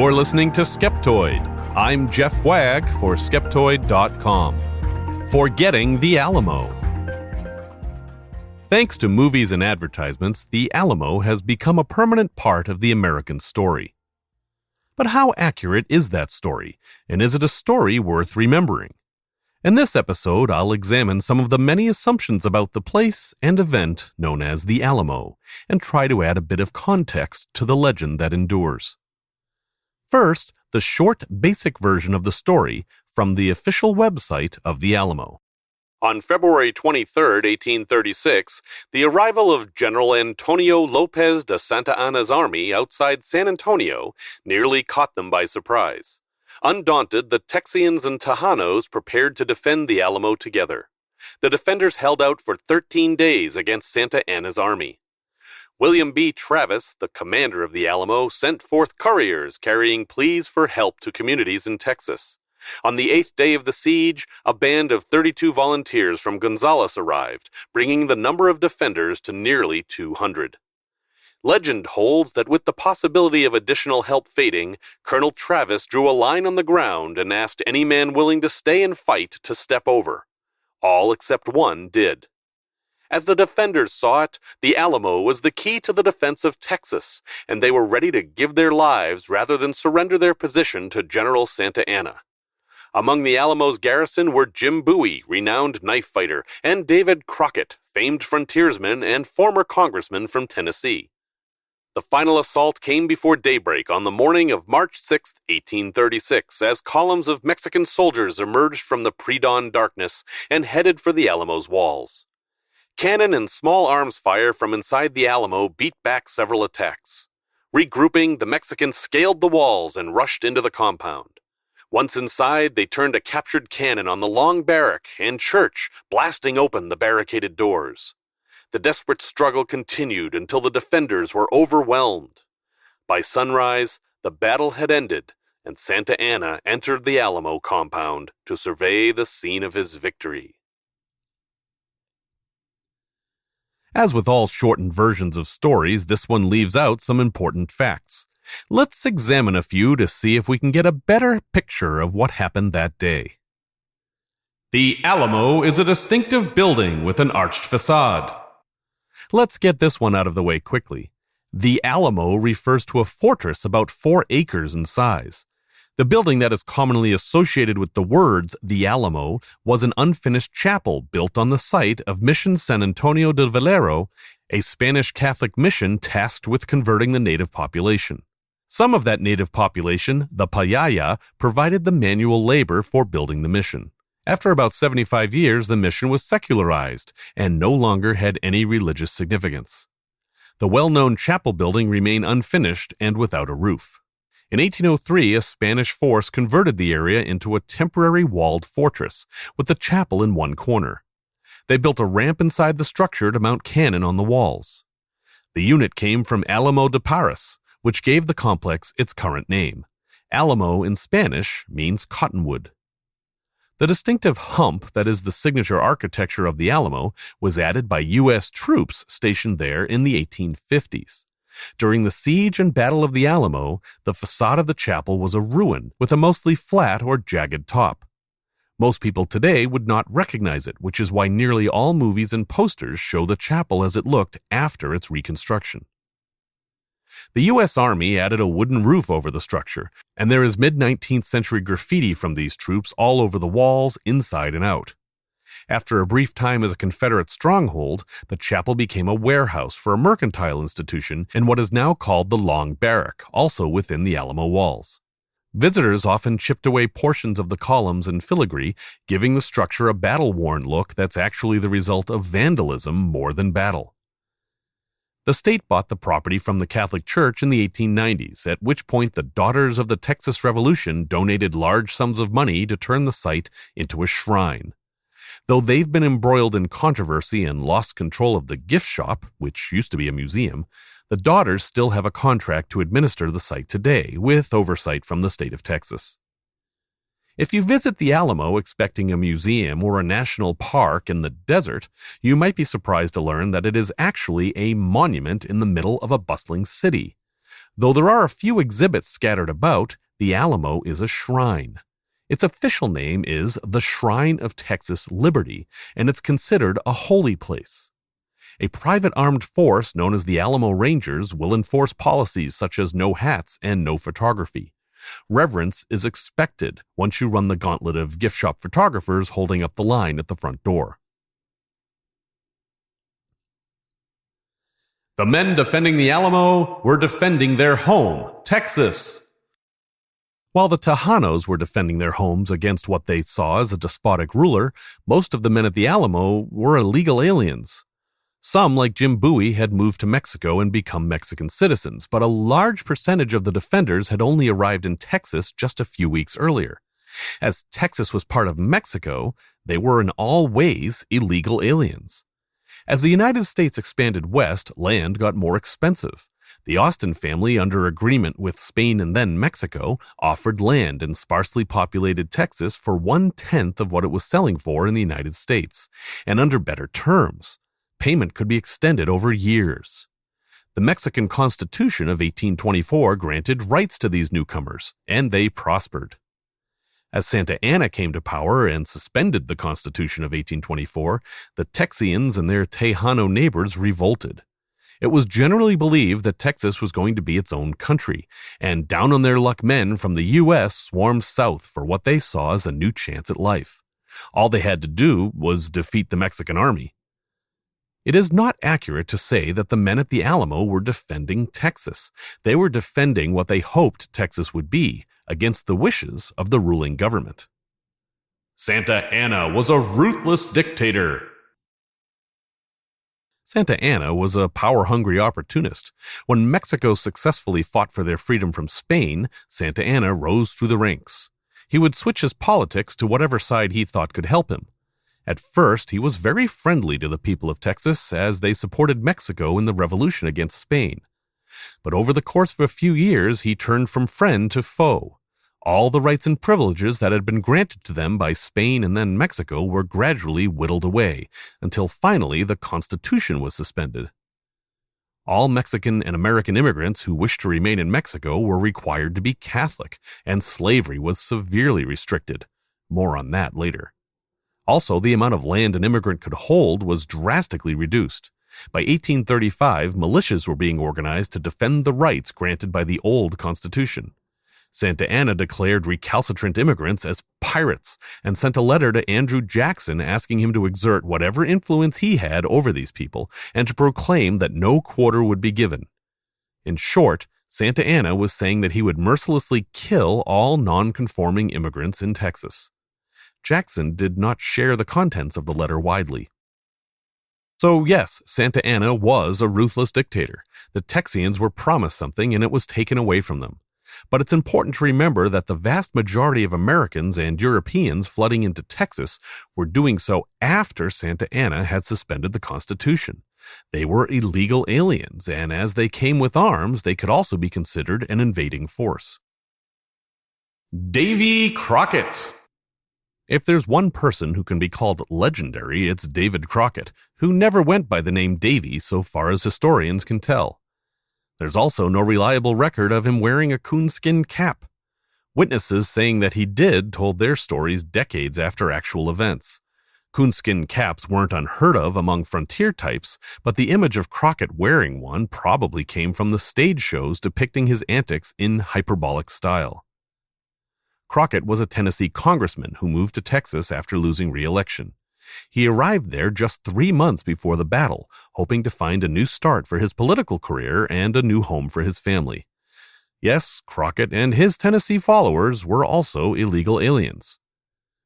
You're listening to Skeptoid. I'm Jeff Wagg for Skeptoid.com. Forgetting the Alamo. Thanks to movies and advertisements, the Alamo has become a permanent part of the American story. But how accurate is that story, and is it a story worth remembering? In this episode, I'll examine some of the many assumptions about the place and event known as the Alamo, and try to add a bit of context to the legend that endures. First, the short, basic version of the story from the official website of the Alamo. On February 23, 1836, the arrival of General Antonio Lopez de Santa Anna's army outside San Antonio nearly caught them by surprise. Undaunted, the Texians and Tejanos prepared to defend the Alamo together. The defenders held out for 13 days against Santa Anna's army. William B. Travis, the commander of the Alamo, sent forth couriers carrying pleas for help to communities in Texas. On the 8th day of the siege, a band of 32 volunteers from Gonzales arrived, bringing the number of defenders to nearly 200. Legend holds that with the possibility of additional help fading, Colonel Travis drew a line on the ground and asked any man willing to stay and fight to step over. All except one did. As the defenders saw it, the Alamo was the key to the defense of Texas, and they were ready to give their lives rather than surrender their position to General Santa Anna. Among the Alamo's garrison were Jim Buouie, renowned knife fighter, and David Crockett, famed frontiersman and former congressman from Tennessee. The final assault came before daybreak on the morning of March 6, 1836, as columns of Mexican soldiers emerged from the pre-dawn darkness and headed for the Alamo's walls. Cannon and small arms fire from inside the Alamo beat back several attacks. Regrouping, the Mexicans scaled the walls and rushed into the compound. Once inside, they turned a captured cannon on the long barrack and church, blasting open the barricaded doors. The desperate struggle continued until the defenders were overwhelmed. By sunrise, the battle had ended, and Santa Anna entered the Alamo compound to survey the scene of his victory. As with all shortened versions of stories, this one leaves out some important facts. Let's examine a few to see if we can get a better picture of what happened that day. The Alamo is a distinctive building with an arched facade. Let's get this one out of the way quickly. The Alamo refers to a fortress about 4 acres in size. The building that is commonly associated with the words the Alamo was an unfinished chapel built on the site of Mission San Antonio del Valero, a Spanish Catholic mission tasked with converting the native population. Some of that native population, the Payaya, provided the manual labor for building the mission. After about 75 years, the mission was secularized and no longer had any religious significance. The well-known chapel building remained unfinished and without a roof. In 1803, a Spanish force converted the area into a temporary walled fortress, with the chapel in one corner. They built a ramp inside the structure to mount cannon on the walls. The unit came from Alamo de Paris, which gave the complex its current name. Alamo in Spanish means cottonwood. The distinctive hump that is the signature architecture of the Alamo was added by U.S. troops stationed there in the 1850s. During the siege and Battle of the Alamo, the facade of the chapel was a ruin with a mostly flat or jagged top. Most people today would not recognize it, which is why nearly all movies and posters show the chapel as it looked after its reconstruction. The U.S. Army added a wooden roof over the structure, and there is mid-19th century graffiti from these troops all over the walls, inside and out. After a brief time as a Confederate stronghold, the chapel became a warehouse for a mercantile institution in what is now called the Long Barrack, also within the Alamo walls. Visitors often chipped away portions of the columns and filigree, giving the structure a battle-worn look that's actually the result of vandalism more than battle. The state bought the property from the Catholic Church in the 1890s, at which point the Daughters of the Texas Revolution donated large sums of money to turn the site into a shrine. Though they've been embroiled in controversy and lost control of the gift shop, which used to be a museum, the Daughters still have a contract to administer the site today, with oversight from the state of Texas. If you visit the Alamo expecting a museum or a national park in the desert, you might be surprised to learn that it is actually a monument in the middle of a bustling city. Though there are a few exhibits scattered about, the Alamo is a shrine. Its official name is the Shrine of Texas Liberty, and it's considered a holy place. A private armed force known as the Alamo Rangers will enforce policies such as no hats and no photography. Reverence is expected once you run the gauntlet of gift shop photographers holding up the line at the front door. The men defending the Alamo were defending their home, Texas. While the Tejanos were defending their homes against what they saw as a despotic ruler, most of the men at the Alamo were illegal aliens. Some, like Jim Buouie, had moved to Mexico and become Mexican citizens, but a large percentage of the defenders had only arrived in Texas just a few weeks earlier. As Texas was part of Mexico, they were in all ways illegal aliens. As the United States expanded west, land got more expensive. The Austin family, under agreement with Spain and then Mexico, offered land in sparsely populated Texas for 1/10 of what it was selling for in the United States, and under better terms. Payment could be extended over years. The Mexican Constitution of 1824 granted rights to these newcomers, and they prospered. As Santa Anna came to power and suspended the Constitution of 1824, the Texians and their Tejano neighbors revolted. It was generally believed that Texas was going to be its own country, and down-on-their-luck men from the U.S. swarmed south for what they saw as a new chance at life. All they had to do was defeat the Mexican army. It is not accurate to say that the men at the Alamo were defending Texas. They were defending what they hoped Texas would be, against the wishes of the ruling government. Santa Anna was a ruthless dictator. Santa Anna was a power-hungry opportunist. When Mexico successfully fought for their freedom from Spain, Santa Anna rose through the ranks. He would switch his politics to whatever side he thought could help him. At first, he was very friendly to the people of Texas as they supported Mexico in the revolution against Spain. But over the course of a few years, he turned from friend to foe. All the rights and privileges that had been granted to them by Spain and then Mexico were gradually whittled away, until finally the Constitution was suspended. All Mexican and American immigrants who wished to remain in Mexico were required to be Catholic, and slavery was severely restricted. More on that later. Also, the amount of land an immigrant could hold was drastically reduced. By 1835, militias were being organized to defend the rights granted by the old Constitution. Santa Anna declared recalcitrant immigrants as pirates and sent a letter to Andrew Jackson asking him to exert whatever influence he had over these people and to proclaim that no quarter would be given. In short, Santa Anna was saying that he would mercilessly kill all non-conforming immigrants in Texas. Jackson did not share the contents of the letter widely. So yes, Santa Anna was a ruthless dictator. The Texians were promised something and it was taken away from them. But it's important to remember that the vast majority of Americans and Europeans flooding into Texas were doing so after Santa Anna had suspended the Constitution. They were illegal aliens, and as they came with arms, they could also be considered an invading force. Davy Crockett. If there's one person who can be called legendary, it's David Crockett, who never went by the name Davy so far as historians can tell. There's also no reliable record of him wearing a coonskin cap. Witnesses saying that he did told their stories decades after actual events. Coonskin caps weren't unheard of among frontier types, but the image of Crockett wearing one probably came from the stage shows depicting his antics in hyperbolic style. Crockett was a Tennessee congressman who moved to Texas after losing re-election. He arrived there just 3 months before the battle, hoping to find a new start for his political career and a new home for his family. Yes, Crockett and his Tennessee followers were also illegal aliens.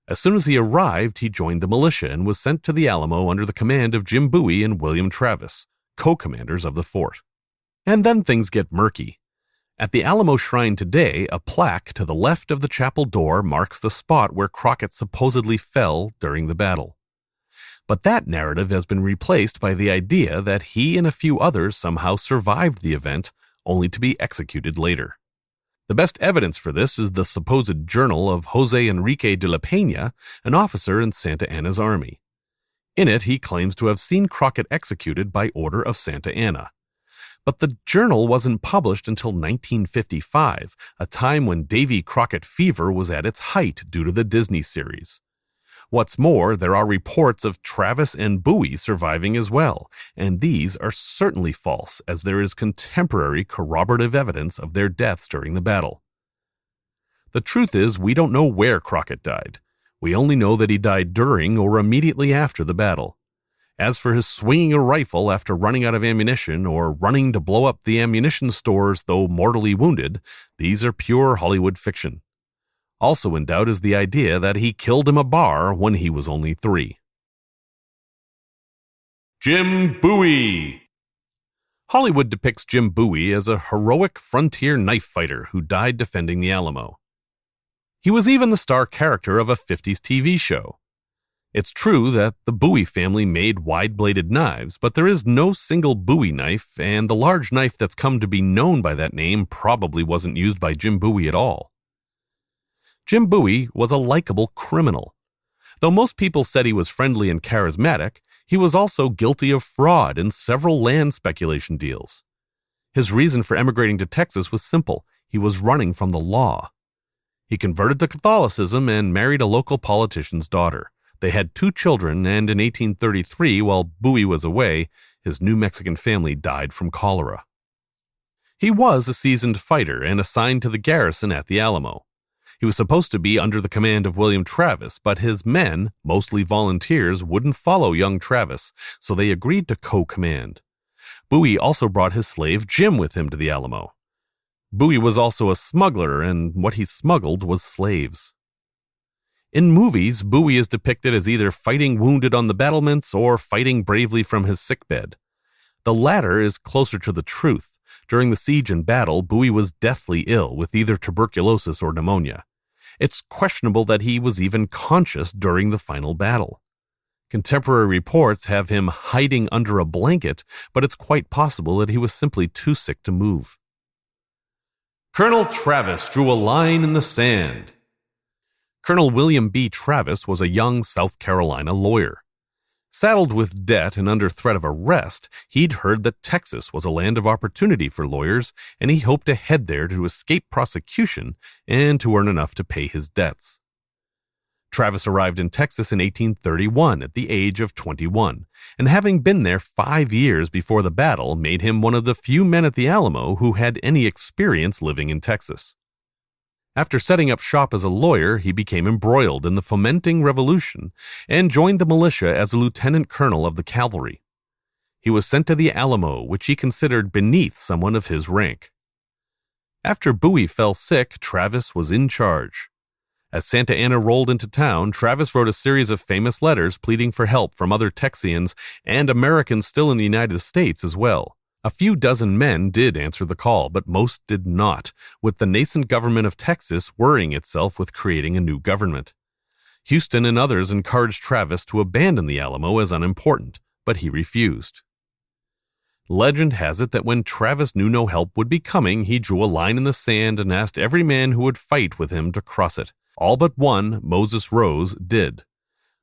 As soon as he arrived, he joined the militia and was sent to the Alamo under the command of Jim Buouie and William Travis, co-commanders of the fort. And then things get murky. At the Alamo Shrine today, a plaque to the left of the chapel door marks the spot where Crockett supposedly fell during the battle. But that narrative has been replaced by the idea that he and a few others somehow survived the event, only to be executed later. The best evidence for this is the supposed journal of José Enrique de la Peña, an officer in Santa Anna's army. In it, he claims to have seen Crockett executed by order of Santa Anna. But the journal wasn't published until 1955, a time when Davy Crockett fever was at its height due to the Disney series. What's more, there are reports of Travis and Buouie surviving as well, and these are certainly false, as there is contemporary corroborative evidence of their deaths during the battle. The truth is, we don't know where Crockett died. We only know that he died during or immediately after the battle. As for his swinging a rifle after running out of ammunition or running to blow up the ammunition stores though mortally wounded, these are pure Hollywood fiction. Also in doubt is the idea that he killed him a bar when he was only 3. Jim Buouie. Hollywood depicts Jim Buouie as a heroic frontier knife fighter who died defending the Alamo. He was even the star character of a 50s TV show. It's true that the Buouie family made wide-bladed knives, but there is no single Buouie knife, and the large knife that's come to be known by that name probably wasn't used by Jim Buouie at all. Jim Buouie was a likable criminal. Though most people said he was friendly and charismatic, he was also guilty of fraud in several land speculation deals. His reason for emigrating to Texas was simple: he was running from the law. He converted to Catholicism and married a local politician's daughter. They had 2 children, and in 1833, while Buouie was away, his New Mexican family died from cholera. He was a seasoned fighter and assigned to the garrison at the Alamo. He was supposed to be under the command of William Travis, but his men, mostly volunteers, wouldn't follow young Travis, so they agreed to co-command. Buouie also brought his slave Jim with him to the Alamo. Buouie was also a smuggler, and what he smuggled was slaves. In movies, Buouie is depicted as either fighting wounded on the battlements or fighting bravely from his sickbed. The latter is closer to the truth. During the siege and battle, Buouie was deathly ill with either tuberculosis or pneumonia. It's questionable that he was even conscious during the final battle. Contemporary reports have him hiding under a blanket, but it's quite possible that he was simply too sick to move. Colonel Travis drew a line in the sand. Colonel William B. Travis was a young South Carolina lawyer. Saddled with debt and under threat of arrest, he'd heard that Texas was a land of opportunity for lawyers, and he hoped to head there to escape prosecution and to earn enough to pay his debts. Travis arrived in Texas in 1831 at the age of 21, and having been there 5 years before the battle made him one of the few men at the Alamo who had any experience living in Texas. After setting up shop as a lawyer, he became embroiled in the fomenting revolution and joined the militia as a lieutenant colonel of the cavalry. He was sent to the Alamo, which he considered beneath someone of his rank. After Buouie fell sick, Travis was in charge. As Santa Anna rolled into town, Travis wrote a series of famous letters pleading for help from other Texians and Americans still in the United States as well. A few dozen men did answer the call, but most did not, with the nascent government of Texas worrying itself with creating a new government. Houston and others encouraged Travis to abandon the Alamo as unimportant, but he refused. Legend has it that when Travis knew no help would be coming, he drew a line in the sand and asked every man who would fight with him to cross it. All but one, Moses Rose, did.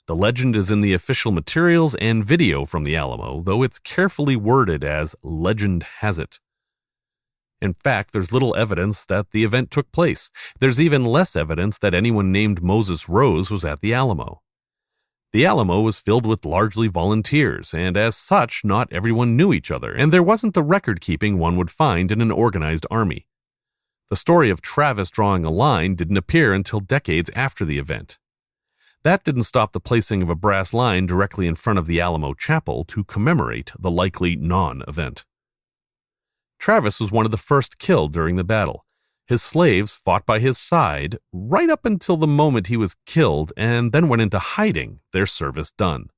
The legend is in the official materials and video from the Alamo, though it's carefully worded as legend has it. In fact, there's little evidence that the event took place. There's even less evidence that anyone named Moses Rose was at the Alamo. The Alamo was filled with largely volunteers, and as such, not everyone knew each other, and there wasn't the record-keeping one would find in an organized army. The story of Travis drawing a line didn't appear until decades after the event. That didn't stop the placing of a brass line directly in front of the Alamo Chapel to commemorate the likely non-event. Travis was one of the first killed during the battle. His slaves fought by his side right up until the moment he was killed and then went into hiding, their service done.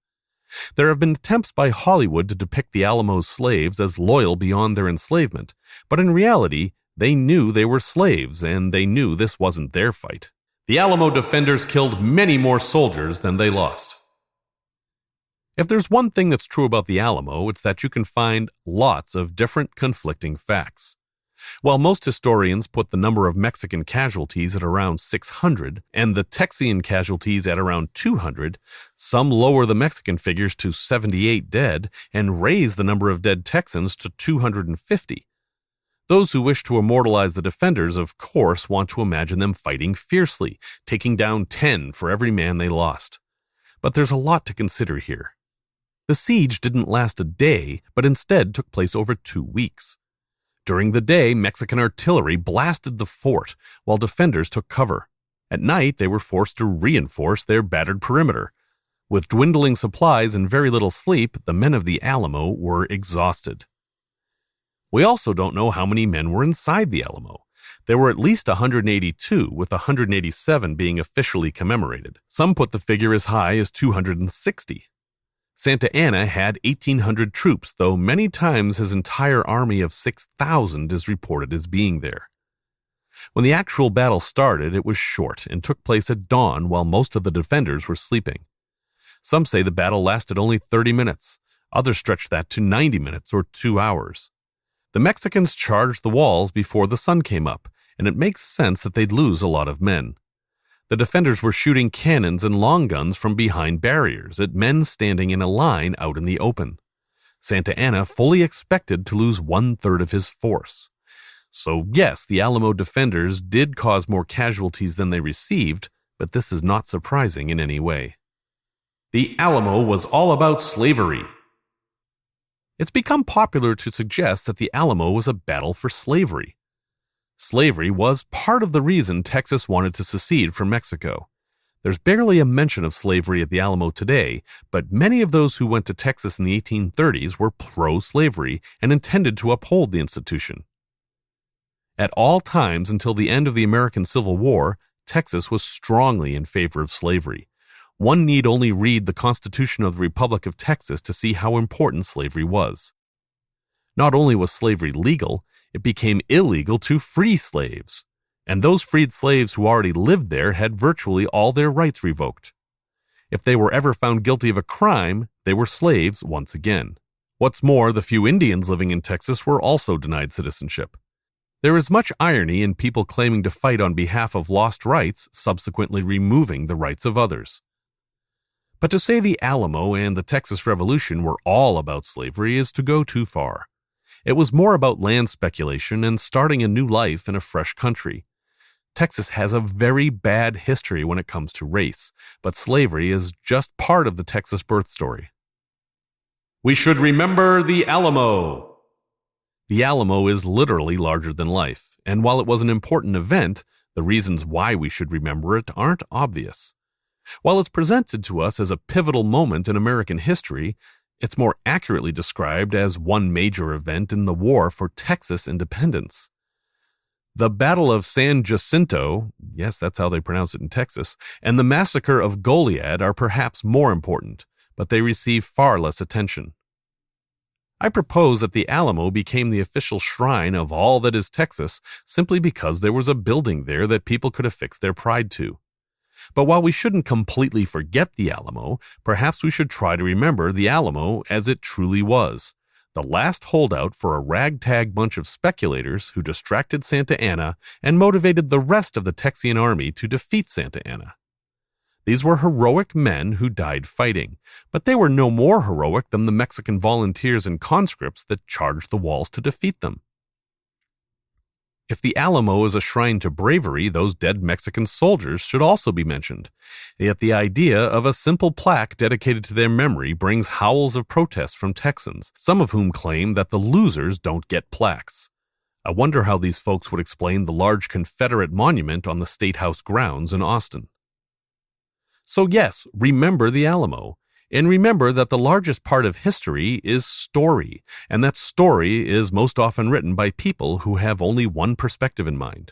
There have been attempts by Hollywood to depict the Alamo's slaves as loyal beyond their enslavement, but in reality, they knew they were slaves and they knew this wasn't their fight. The Alamo Defenders killed many more soldiers than they lost. If there's one thing that's true about the Alamo, it's that you can find lots of different conflicting facts. While most historians put the number of Mexican casualties at around 600 and the Texian casualties at around 200, some lower the Mexican figures to 78 dead and raise the number of dead Texans to 250. Those who wish to immortalize the defenders, of course, want to imagine them fighting fiercely, taking down 10 for every man they lost. But there's a lot to consider here. The siege didn't last a day, but instead took place over 2 weeks. During the day, Mexican artillery blasted the fort, while defenders took cover. At night, they were forced to reinforce their battered perimeter. With dwindling supplies and very little sleep, the men of the Alamo were exhausted. We also don't know how many men were inside the Alamo. There were at least 182, with 187 being officially commemorated. Some put the figure as high as 260. Santa Anna had 1,800 troops, though many times his entire army of 6,000 is reported as being there. When the actual battle started, it was short and took place at dawn while most of the defenders were sleeping. Some say the battle lasted only 30 minutes. Others stretch that to 90 minutes or 2 hours. The Mexicans charged the walls before the sun came up, and it makes sense that they'd lose a lot of men. The defenders were shooting cannons and long guns from behind barriers at men standing in a line out in the open. Santa Anna fully expected to lose 1/3 of his force. So yes, the Alamo defenders did cause more casualties than they received, but this is not surprising in any way. The Alamo was all about slavery. It's become popular to suggest that the Alamo was a battle for slavery. Slavery was part of the reason Texas wanted to secede from Mexico. There's barely a mention of slavery at the Alamo today, but many of those who went to Texas in the 1830s were pro-slavery and intended to uphold the institution. At all times until the end of the American Civil War, Texas was strongly in favor of slavery. One need only read the Constitution of the Republic of Texas to see how important slavery was. Not only was slavery legal, it became illegal to free slaves, and those freed slaves who already lived there had virtually all their rights revoked. If they were ever found guilty of a crime, they were slaves once again. What's more, the few Indians living in Texas were also denied citizenship. There is much irony in people claiming to fight on behalf of lost rights, subsequently removing the rights of others. But to say the Alamo and the Texas Revolution were all about slavery is to go too far. It was more about land speculation and starting a new life in a fresh country. Texas has a very bad history when it comes to race, but slavery is just part of the Texas birth story. We should remember the Alamo. The Alamo is literally larger than life, and while it was an important event, the reasons why we should remember it aren't obvious. While it's presented to us as a pivotal moment in American history, it's more accurately described as one major event in the war for Texas independence. The Battle of San Jacinto, yes, that's how they pronounce it in Texas, and the Massacre of Goliad are perhaps more important, but they receive far less attention. I propose that the Alamo became the official shrine of all that is Texas simply because there was a building there that people could affix their pride to. But while we shouldn't completely forget the Alamo, perhaps we should try to remember the Alamo as it truly was, the last holdout for a ragtag bunch of speculators who distracted Santa Anna and motivated the rest of the Texian army to defeat Santa Anna. These were heroic men who died fighting, but they were no more heroic than the Mexican volunteers and conscripts that charged the walls to defeat them. If the Alamo is a shrine to bravery, those dead Mexican soldiers should also be mentioned. Yet the idea of a simple plaque dedicated to their memory brings howls of protest from Texans, some of whom claim that the losers don't get plaques. I wonder how these folks would explain the large Confederate monument on the State House grounds in Austin. So yes, remember the Alamo. And remember that the largest part of history is story, and that story is most often written by people who have only one perspective in mind.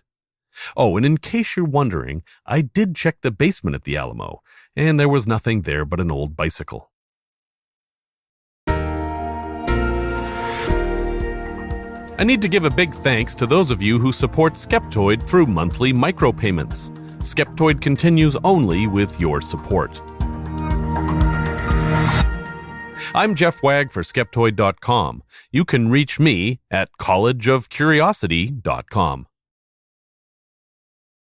Oh, and in case you're wondering, I did check the basement at the Alamo, and there was nothing there but an old bicycle. I need to give a big thanks to those of you who support Skeptoid through monthly micropayments. Skeptoid continues only with your support. I'm Jeff Wagg for Skeptoid.com. You can reach me at collegeofcuriosity.com.